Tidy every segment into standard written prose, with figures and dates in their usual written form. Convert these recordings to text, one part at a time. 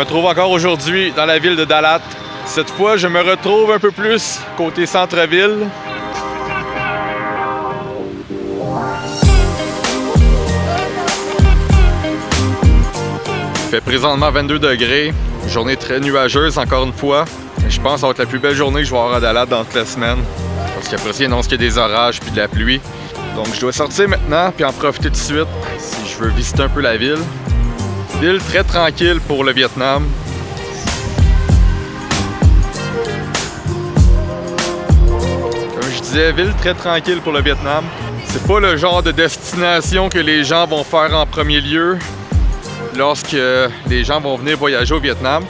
me trouve encore aujourd'hui dans la ville de Dalat. Cette fois, je me retrouve un peu plus côté centre-ville. Il fait présentement 22 degrés, journée très nuageuse encore une fois. Je pense que ça va être la plus belle journée que je vais avoir à Dalat dans toute la semaine. Parce qu'après ça, il annonce qu'il y a des orages puis de la pluie. Donc je dois sortir maintenant puis en profiter tout de suite si je veux visiter un peu la ville. Ville très tranquille pour le Vietnam. Comme je disais, ville très tranquille pour le Vietnam. C'est pas le genre de destination que les gens vont faire en premier lieu lorsque les gens vont venir voyager au Vietnam.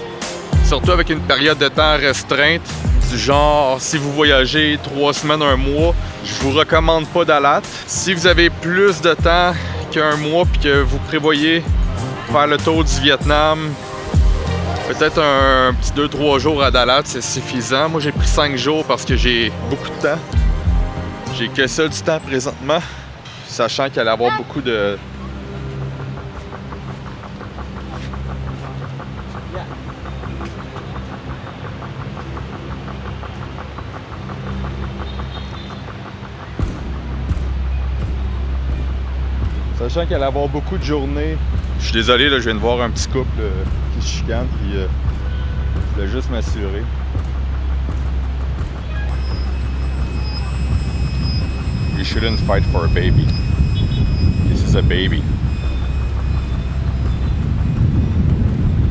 Surtout avec une période de temps restreinte. Du genre, si vous voyagez 3 semaines, 1 mois, je vous recommande pas Dalat. Si vous avez plus de temps qu'un mois puis que vous prévoyez faire le tour du Vietnam, peut-être un petit 2-3 jours à Dalat, c'est suffisant. Moi, j'ai pris 5 jours parce que j'ai beaucoup de temps. J'ai que ça du temps présentement, sachant qu'il allait y avoir beaucoup de... Sachant qu'il allait y avoir beaucoup de journées. Je suis désolé, là, je viens de voir un petit couple qui se chicane, puis je voulais juste m'assurer. You shouldn't fight for a baby. This is a baby.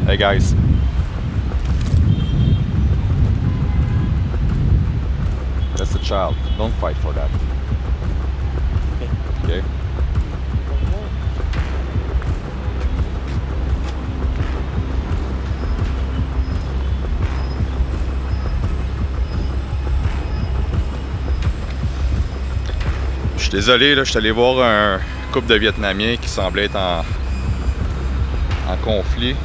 Hey guys. That's a child. Don't fight for that. Okay? Je suis désolé, là, je suis allé voir un couple de Vietnamiens qui semblait être en conflit.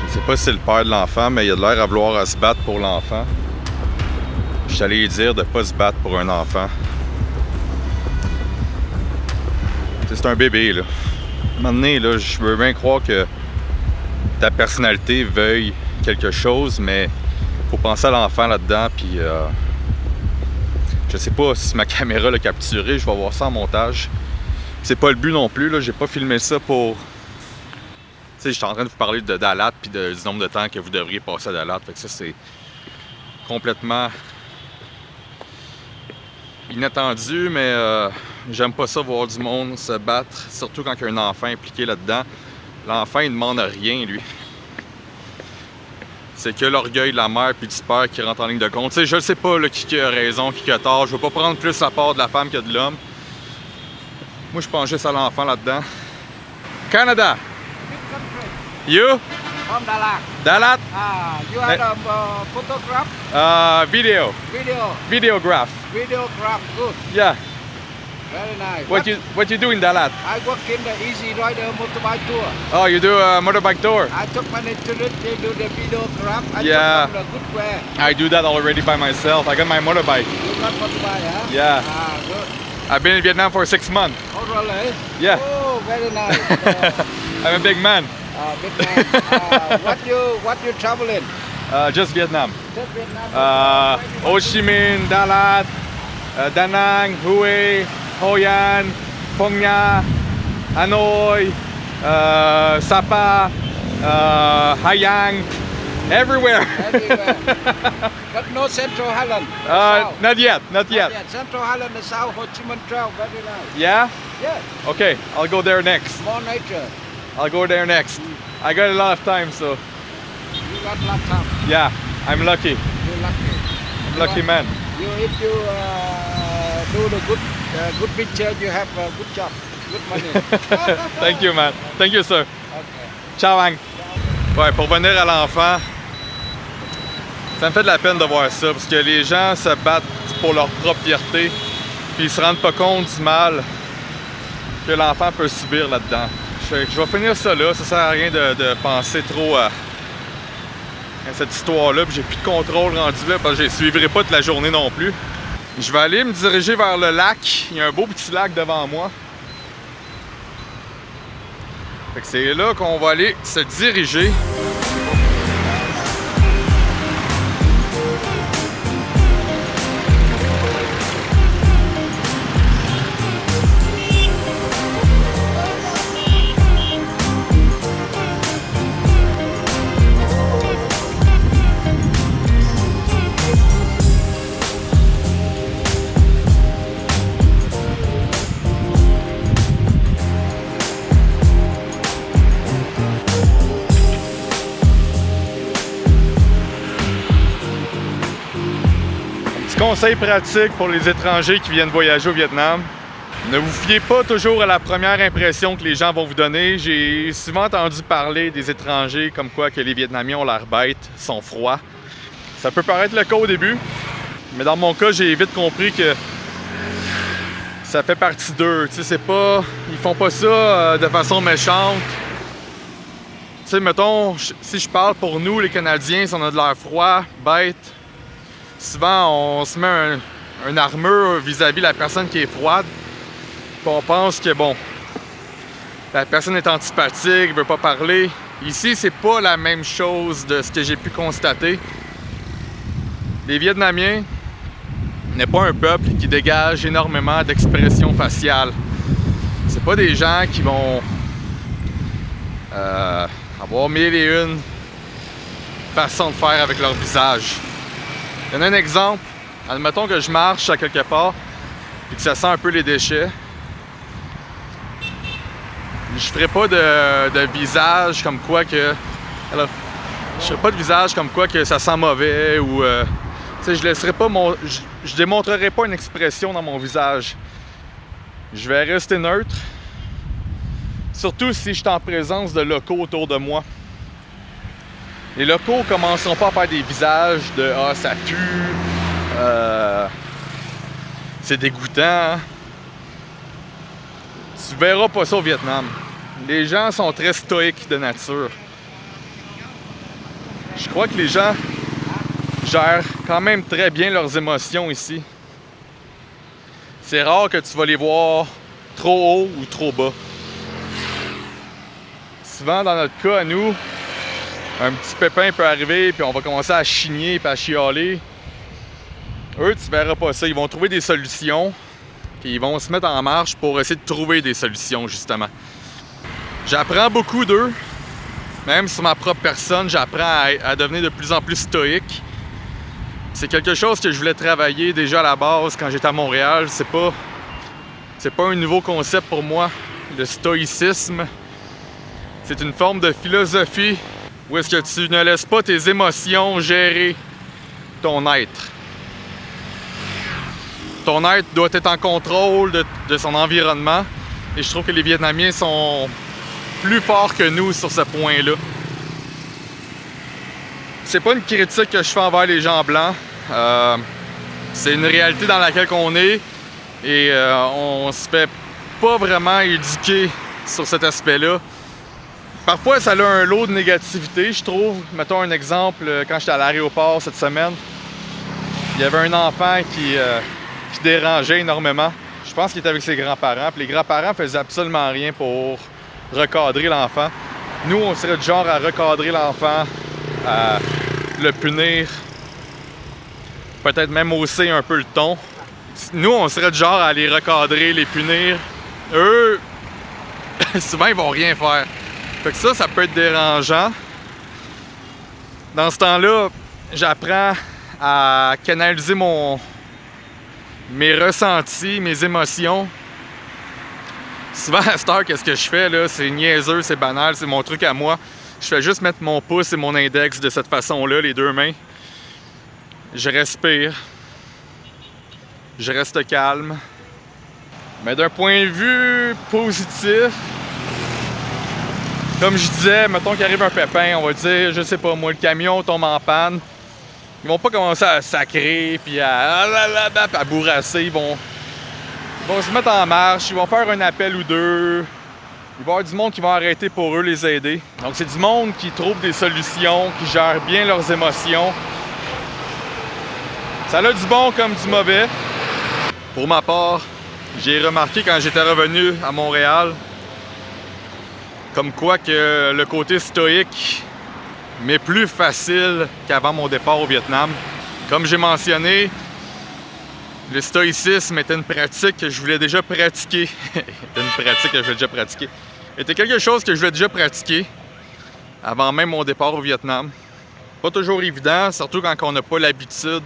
Je sais pas si c'est le père de l'enfant, mais il a de l'air à vouloir se battre pour l'enfant. Je suis allé lui dire de pas se battre pour un enfant. C'est un bébé, là. À un moment donné, là, je veux bien croire que ta personnalité veuille quelque chose, mais faut penser à l'enfant là-dedans, puis... je sais pas si ma caméra l'a capturé, je vais voir ça en montage. C'est pas le but non plus, là, j'ai pas filmé ça pour... Tu sais, j'étais en train de vous parler de Dalat puis du nombre de temps que vous devriez passer à Dalat. Fait que ça, c'est complètement inattendu, mais j'aime pas ça voir du monde se battre, surtout quand il y a un enfant impliqué là-dedans. L'enfant, il demande rien, lui. C'est que l'orgueil de la mère puis du père qui rentre en ligne de compte. Tu sais, je ne sais pas là, qui a raison, qui a tort. Je ne veux pas prendre plus la part de la femme que de l'homme. Moi, je pense juste à l'enfant là-dedans. Canada. You? From Dalat. Dalat? You had a photograph? Video. Videograph. Videograph, good. Yeah. Very nice. What you do in Dalat? I work in the Easy Rider motorbike tour. Oh, you do a motorbike tour? I took my tourist, they do the videograph. I Yeah. took them the good way. I do that already by myself. I got my motorbike. You got motorbike, huh? Yeah. Good. I've been in Vietnam for 6 months. Oh, really? Yeah. Oh, very nice. I'm a big man. Big man. What you traveling? Just Vietnam. Just Vietnam. Ho Chi Minh, Dalat, Da Nang, Hue, Hoi An, Phong Nha, Hanoi, Sapa, Hai An, everywhere. Everywhere. But no Central Highland. Not yet, not yet. Central Highland, the South Ho Chi Minh Trail, very nice. Yeah? Yeah. Okay, I'll go there next. More nature. I'll go there next. I got a lot of time, so You got a lot of time. yeah, I'm lucky. You're lucky. I'm lucky man. If you do the good picture, you have a good job, good money. Thank you, man. Thank you, sir. Okay. Ciao, Ang. Ouais, pour venir à l'enfant, ça me fait de la peine de voir ça, parce que les gens se battent pour leur propre fierté, puis ils se rendent pas compte du mal que l'enfant peut subir là-dedans. Je vais finir ça là, ça sert à rien de penser trop à cette histoire-là, puis j'ai plus de contrôle rendu là, parce que je ne suivrai pas toute la journée non plus. Je vais aller me diriger vers le lac, il y a un beau petit lac devant moi. Fait que c'est là qu'on va aller se diriger. Conseil pratique pour les étrangers qui viennent voyager au Vietnam. Ne vous fiez pas toujours à la première impression que les gens vont vous donner. J'ai souvent entendu parler des étrangers comme quoi que les Vietnamiens ont l'air bêtes, sont froids. Ça peut paraître le cas au début, mais dans mon cas, j'ai vite compris que ça fait partie d'eux. Tu sais, c'est pas... Ils font pas ça de façon méchante. Tu sais, mettons, si je parle pour nous, les Canadiens, si on a de l'air froid, bête, souvent, on se met une armure vis-à-vis de la personne qui est froide. Puis on pense que, bon, la personne est antipathique, veut pas parler. Ici, c'est pas la même chose de ce que j'ai pu constater. Les Vietnamiens n'est pas un peuple qui dégage énormément d'expressions faciales. C'est pas des gens qui vont avoir mille et une façons de faire avec leur visage. Il y en a un exemple. Admettons que je marche à quelque part et que ça sent un peu les déchets. Je ferai pas de visage comme quoi que... Alors, je ferai pas de visage comme quoi que ça sent mauvais ou... tu sais, je laisserai pas mon... Je démontrerai pas une expression dans mon visage. Je vais rester neutre. Surtout si je suis en présence de locaux autour de moi. Les locaux commenceront pas à faire des visages de « Ah, ça pue, c'est dégoûtant ». Tu verras pas ça au Vietnam. Les gens sont très stoïques de nature. Je crois que les gens gèrent quand même très bien leurs émotions ici. C'est rare que tu vas les voir trop haut ou trop bas. Souvent, dans notre cas, à nous, un petit pépin peut arriver, puis on va commencer à chigner et à chialer. Eux, tu verras pas ça. Ils vont trouver des solutions, puis ils vont se mettre en marche pour essayer de trouver des solutions, justement. J'apprends beaucoup d'eux. Même sur ma propre personne, j'apprends à devenir de plus en plus stoïque. C'est quelque chose que je voulais travailler déjà à la base quand j'étais à Montréal. C'est pas un nouveau concept pour moi, le stoïcisme. C'est une forme de philosophie où est-ce que tu ne laisses pas tes émotions gérer ton être. Ton être doit être en contrôle de son environnement. Et je trouve que les Vietnamiens sont plus forts que nous sur ce point-là. C'est pas une critique que je fais envers les gens blancs. C'est une réalité dans laquelle on est. Et on se fait pas vraiment éduquer sur cet aspect-là. Parfois, ça a un lot de négativité, je trouve. Mettons un exemple, quand j'étais à l'aéroport cette semaine, il y avait un enfant qui dérangeait énormément. Je pense qu'il était avec ses grands-parents. Puis les grands-parents faisaient absolument rien pour recadrer l'enfant. Nous, on serait du genre à recadrer l'enfant, à le punir, peut-être même hausser un peu le ton. Nous, on serait du genre à les recadrer, les punir. Eux, souvent, ils vont rien faire. Fait que ça peut être dérangeant. Dans ce temps-là, j'apprends à canaliser mes ressentis, mes émotions. Souvent, à cette heure, qu'est-ce que je fais, là? C'est niaiseux, c'est banal, c'est mon truc à moi. Je fais juste mettre mon pouce et mon index de cette façon-là, les deux mains. Je respire. Je reste calme. Mais d'un point de vue positif, comme je disais, mettons qu'il arrive un pépin, on va dire, je sais pas moi, le camion tombe en panne. Ils vont pas commencer à sacrer puis à bourrasser. Ils vont se mettre en marche, ils vont faire un appel ou deux. Il va y avoir du monde qui va arrêter pour eux, les aider. Donc c'est du monde qui trouve des solutions, qui gère bien leurs émotions. Ça a du bon comme du mauvais. Pour ma part, j'ai remarqué quand j'étais revenu à Montréal Comme quoi que le côté stoïque m'est plus facile qu'avant mon départ au Vietnam. Comme j'ai mentionné, le stoïcisme était une pratique que je voulais déjà pratiquer. C'était quelque chose que je voulais déjà pratiquer avant même mon départ au Vietnam. Pas toujours évident, surtout quand on n'a pas l'habitude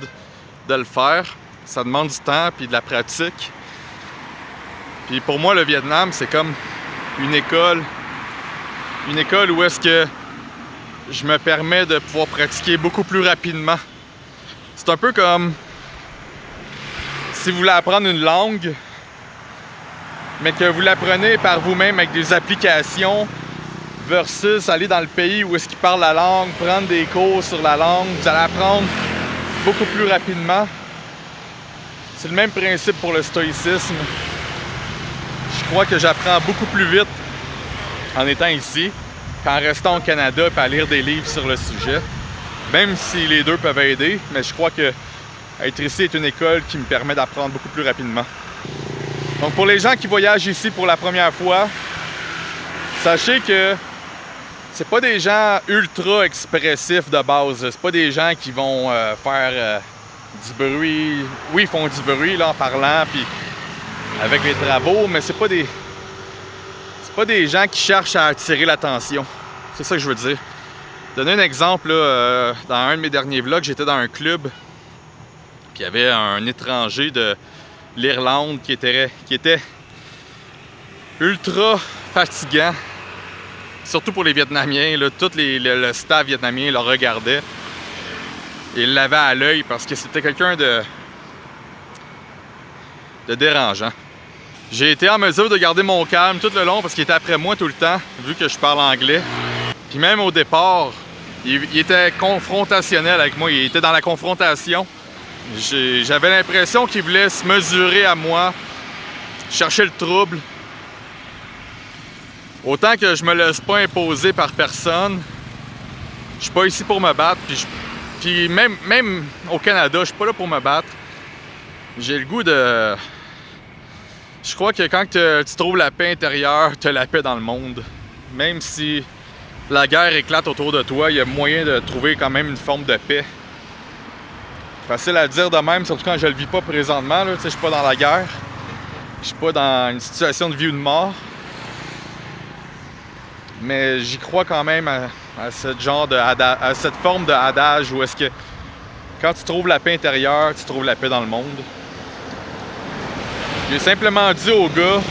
de le faire. Ça demande du temps et de la pratique. Puis pour moi, le Vietnam, c'est comme une école où est-ce que je me permets de pouvoir pratiquer beaucoup plus rapidement. C'est un peu comme si vous voulez apprendre une langue, mais que vous l'apprenez par vous-même avec des applications versus aller dans le pays où est-ce qu'ils parlent la langue, prendre des cours sur la langue, vous allez apprendre beaucoup plus rapidement. C'est le même principe pour le stoïcisme. Je crois que j'apprends beaucoup plus vite en étant ici qu'en restant au Canada et à lire des livres sur le sujet. Même si les deux peuvent aider, mais je crois que être ici est une école qui me permet d'apprendre beaucoup plus rapidement. Donc pour les gens qui voyagent ici pour la première fois, sachez que c'est pas des gens ultra expressifs de base. C'est pas des gens qui vont faire du bruit. Oui, ils font du bruit là, en parlant puis avec les travaux, mais c'est pas des gens qui cherchent à attirer l'attention. C'est ça que je veux dire. Donner un exemple, là, dans un de mes derniers vlogs, j'étais dans un club, puis il y avait un étranger de l'Irlande qui était ultra fatigant, surtout pour les Vietnamiens. Là, tout le staff vietnamien le regardait et il l'avait à l'œil parce que c'était quelqu'un de dérangeant. J'ai été en mesure de garder mon calme tout le long parce qu'il était après moi tout le temps, vu que je parle anglais. Puis même au départ, il était confrontationnel avec moi, il était dans la confrontation. J'avais l'impression qu'il voulait se mesurer à moi, chercher le trouble. Autant que je me laisse pas imposer par personne, je suis pas ici pour me battre. Puis même au Canada, je suis pas là pour me battre. J'ai le goût de... Je crois que quand tu trouves la paix intérieure, tu as la paix dans le monde. Même si la guerre éclate autour de toi, il y a moyen de trouver quand même une forme de paix. Facile à dire de même, surtout quand je le vis pas présentement. Je suis pas dans la guerre. Je suis pas dans une situation de vie ou de mort. Mais j'y crois quand même à cette forme de adage où est-ce que quand tu trouves la paix intérieure, tu trouves la paix dans le monde. J'ai simplement dit au gars,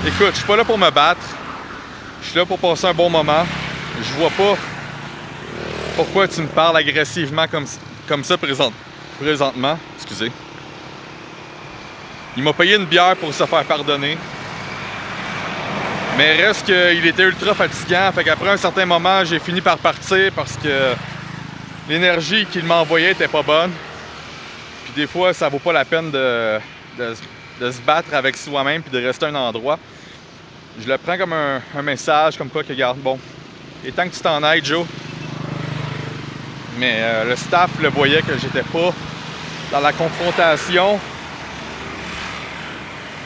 écoute, je suis pas là pour me battre, je suis là pour passer un bon moment. Je vois pas pourquoi tu me parles agressivement comme ça présentement. Excusez. Il m'a payé une bière pour se faire pardonner. Mais reste qu'il était ultra fatigant, fait qu'après un certain moment, j'ai fini par partir parce que l'énergie qu'il m'envoyait était pas bonne. Puis des fois, ça vaut pas la peine de se battre avec soi-même puis de rester à un endroit. Je le prends comme un message, comme quoi que, regarde, bon, il est temps que tu t'en ailles, Joe. Mais le staff le voyait que j'étais pas dans la confrontation.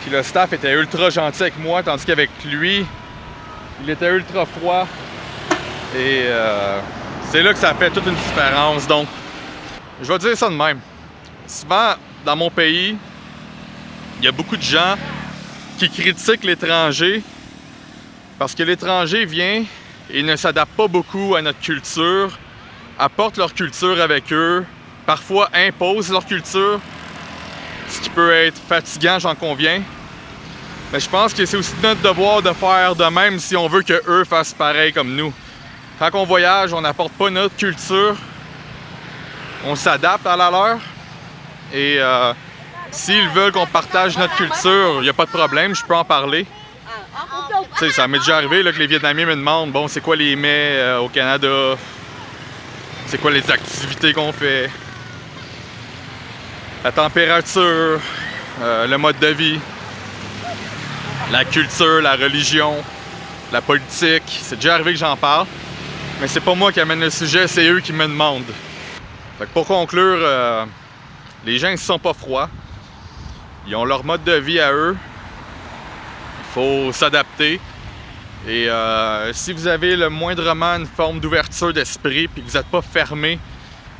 Puis le staff était ultra gentil avec moi, tandis qu'avec lui, il était ultra froid. Et c'est là que ça fait toute une différence. Donc, je vais dire ça de même. Souvent, dans mon pays, il y a beaucoup de gens qui critiquent l'étranger parce que l'étranger vient et ne s'adapte pas beaucoup à notre culture, apporte leur culture avec eux, parfois impose leur culture, ce qui peut être fatigant, j'en conviens. Mais je pense que c'est aussi notre devoir de faire de même si on veut qu'eux fassent pareil comme nous. Quand on voyage, on n'apporte pas notre culture, on s'adapte à la leur. Et s'ils veulent qu'on partage notre culture, il n'y a pas de problème, je peux en parler. Tu sais, ça m'est déjà arrivé là, que les Vietnamiens me demandent, bon, c'est quoi les mets au Canada? C'est quoi les activités qu'on fait? La température, le mode de vie, la culture, la religion, la politique. C'est déjà arrivé que j'en parle, mais c'est pas moi qui amène le sujet, c'est eux qui me demandent. Fait que pour conclure, les gens ne sont pas froids. Ils ont leur mode de vie à eux. Il faut s'adapter. Et si vous avez le moindrement une forme d'ouverture d'esprit puis que vous n'êtes pas fermé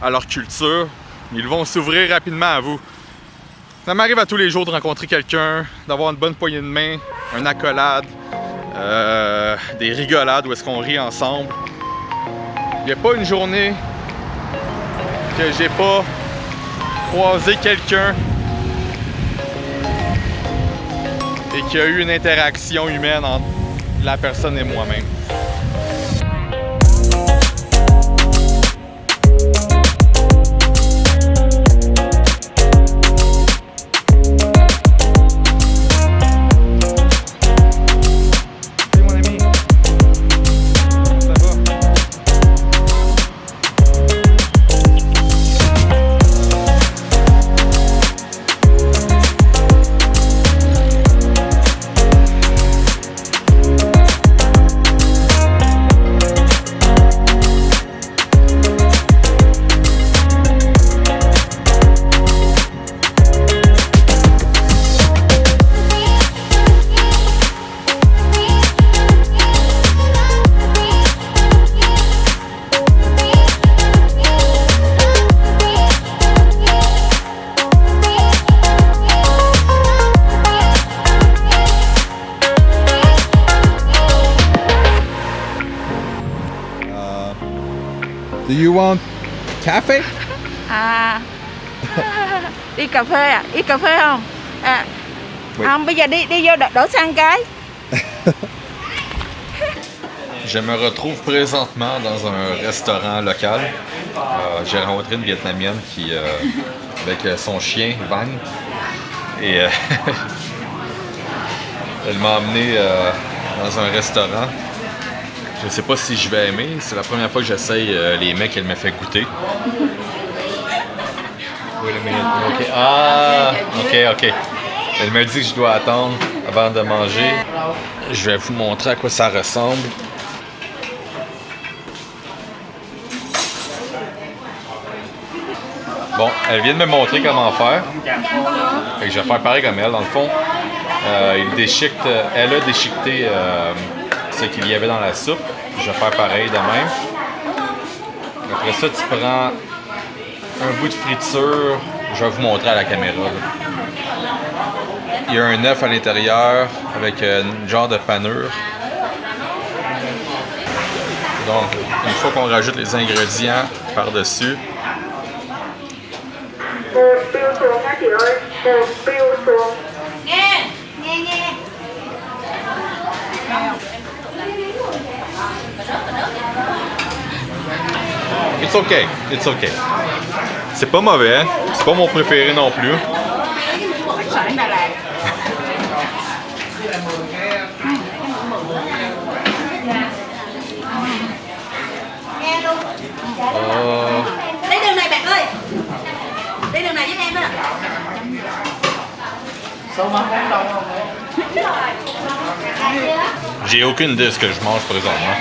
à leur culture, ils vont s'ouvrir rapidement à vous. Ça m'arrive à tous les jours de rencontrer quelqu'un, d'avoir une bonne poignée de main, une accolade, des rigolades où est-ce qu'on rit ensemble. Il n'y a pas une journée que j'ai pas croisé quelqu'un et qu'il y a eu une interaction humaine entre la personne et moi-même. Do you want cafe? À đi cà phê à? Đi cà phê không? À không, bây giờ đi vô đổ xăng cái. Je me retrouve présentement dans un restaurant local. J'ai rencontré une Vietnamienne qui, avec son chien, Van. Et elle m'a emmené dans un restaurant. Je ne sais pas si je vais aimer. C'est la première fois que j'essaye les mets qu'elle me fait goûter. Wait a minute. Okay. Ah, ok. Elle m'a dit que je dois attendre avant de manger. Je vais vous montrer à quoi ça ressemble. Bon, elle vient de me montrer comment faire. Fait que je vais faire pareil comme elle. Dans le fond, elle a déchiqueté ce qu'il y avait dans la soupe. Je vais faire pareil de même. Après ça, tu prends un bout de friture. Je vais vous montrer à la caméra. Il y a un œuf à l'intérieur avec une genre de panure. Donc, une fois qu'on rajoute les ingrédients par-dessus, It's okay, it's okay. C'est pas mauvais, hein? C'est pas mon préféré non plus. Đi đường này bạn ơi. Đi đường này với em á. J'ai aucune idée de ce que je mange présentement.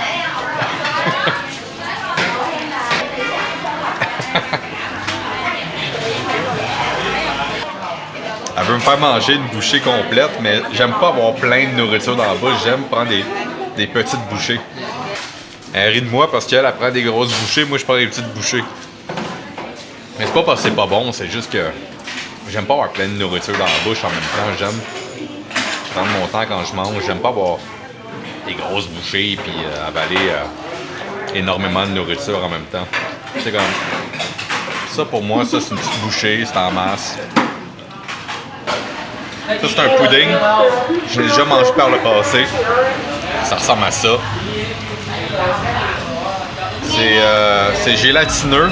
Elle veut me faire manger une bouchée complète, mais j'aime pas avoir plein de nourriture dans la bouche. J'aime prendre des petites bouchées. Elle rit de moi parce qu'elle prend des grosses bouchées, moi je prends des petites bouchées. Mais c'est pas parce que c'est pas bon, c'est juste que j'aime pas avoir plein de nourriture dans la bouche en même temps. J'aime prendre mon temps quand je mange. J'aime pas avoir des grosses bouchées puis avaler énormément de nourriture en même temps. C'est comme ça pour moi, ça c'est une petite bouchée, c'est en masse. Ça c'est un pudding. Je l'ai déjà mangé par le passé. Ça ressemble à ça. C'est gélatineux.